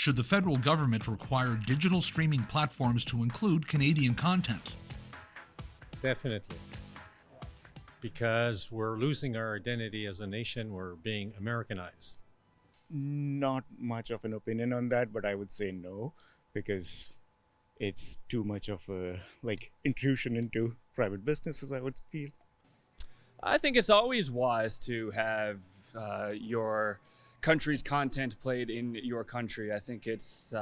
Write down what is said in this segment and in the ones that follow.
Should the federal government require digital streaming platforms to include Canadian content? Definitely. Because we're losing our identity as a nation, we're being Americanized. Not much of an opinion on that, but I would say no, because it's too much of a intrusion into private businesses, I would feel. I think it's always wise to have your country's content played in your country. I think it's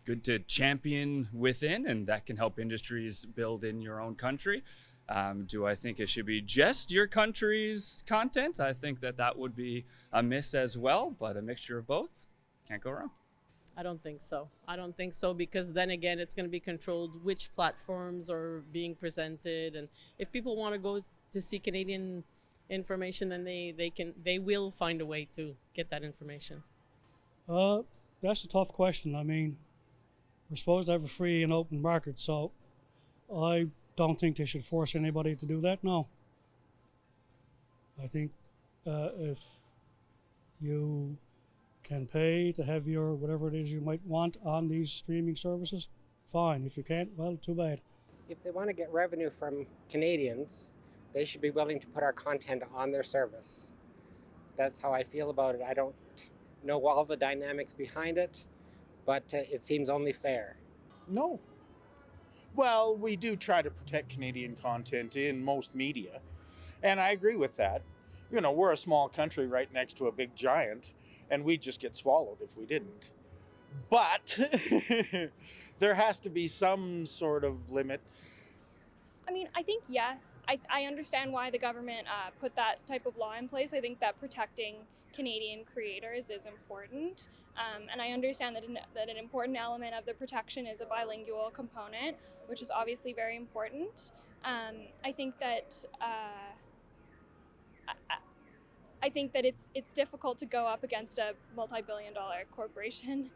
good to champion within, and that can help industries build in your own country. Do I think it should be just your country's content? I think that would be a miss as well, but a mixture of both, can't go wrong. I don't think so. I don't think so, because then again, it's going to be controlled which platforms are being presented, and if people want to go to see Canadian information, then they will find a way to get that information. That's a tough question. I mean, we're supposed to have a free and open market, so I don't think they should force anybody to do that. No. I think if you can pay to have your whatever it is you might want on these streaming services, fine. If you can't, well, too bad. If they want to get revenue from Canadians, they should be willing to put our content on their service. That's how I feel about it. I don't know all the dynamics behind it, but it seems only fair. No. Well, we do try to protect Canadian content in most media, and I agree with that. You know, we're a small country right next to a big giant, and we'd just get swallowed if we didn't. But there has to be some sort of limit. I mean, I think yes. I understand why the government put that type of law in place. I think that protecting Canadian creators is important. And I understand that an important element of the protection is a bilingual component, which is obviously very important. I think that it's difficult to go up against a multi-billion-dollar corporation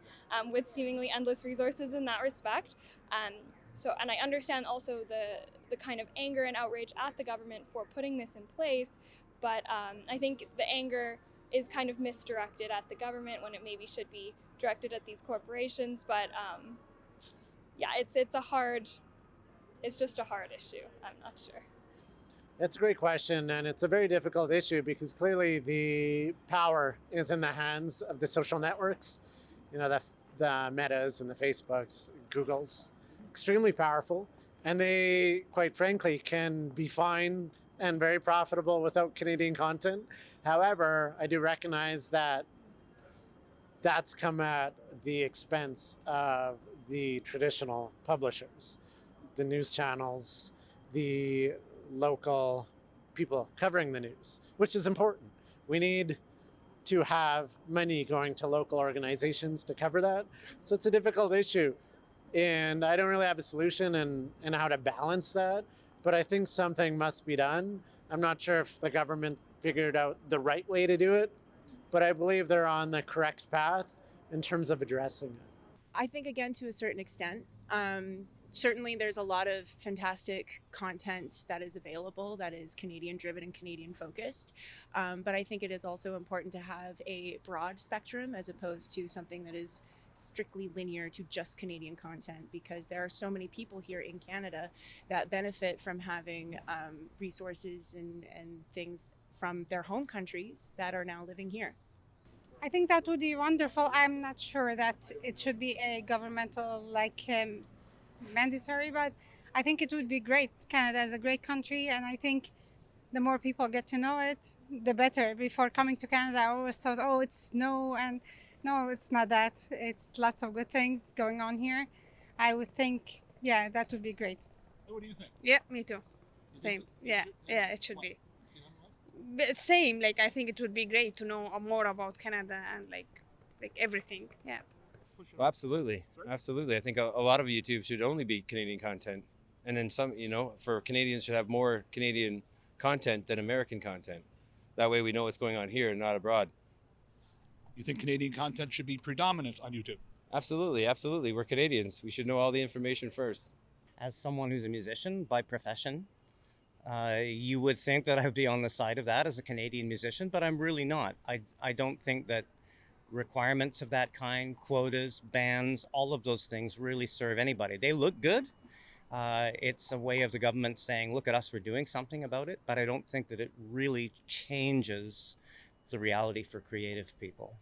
with seemingly endless resources in that respect. And I understand also the kind of anger and outrage at the government for putting this in place, but I think the anger is kind of misdirected at the government when it maybe should be directed at these corporations. But yeah, it's just a hard issue. I'm not sure. That's a great question, and it's a very difficult issue because clearly the power is in the hands of the social networks, you know, the Metas and the Facebooks, Googles, extremely powerful, and they, quite frankly, can be fine and very profitable without Canadian content. However, I do recognize that that's come at the expense of the traditional publishers, the news channels, the local people covering the news, which is important. We need to have money going to local organizations to cover that. So it's a difficult issue. And I don't really have a solution in how to balance that, but I think something must be done. I'm not sure if the government figured out the right way to do it, but I believe they're on the correct path in terms of addressing it. I think, again, to a certain extent. Certainly there's a lot of fantastic content that is available that is Canadian driven and Canadian focused. But I think it is also important to have a broad spectrum as opposed to something that is strictly linear to just Canadian content, because there are so many people here in Canada that benefit from having resources and things from their home countries that are now living here. I think that would be wonderful. I'm not sure that it should be a governmental mandatory, but I think it would be great. Canada is a great country, and I think the more people get to know it, the better. Before coming to Canada, I always thought, oh, it's snow, and no, it's not that. It's lots of good things going on here. I would think, yeah, that would be great. What do you think? Yeah, me too. Same. Yeah, it should be. But same, I think it would be great to know more about Canada and like everything. Yeah. Oh, absolutely. I think a lot of YouTube should only be Canadian content. And then some, for Canadians should have more Canadian content than American content. That way we know what's going on here and not abroad. You think Canadian content should be predominant on YouTube? Absolutely. We're Canadians. We should know all the information first. As someone who's a musician by profession, you would think that I would be on the side of that as a Canadian musician, but I'm really not. I don't think that requirements of that kind, quotas, bans, all of those things really serve anybody. They look good. It's a way of the government saying, look at us, we're doing something about it, but I don't think that it really changes the reality for creative people.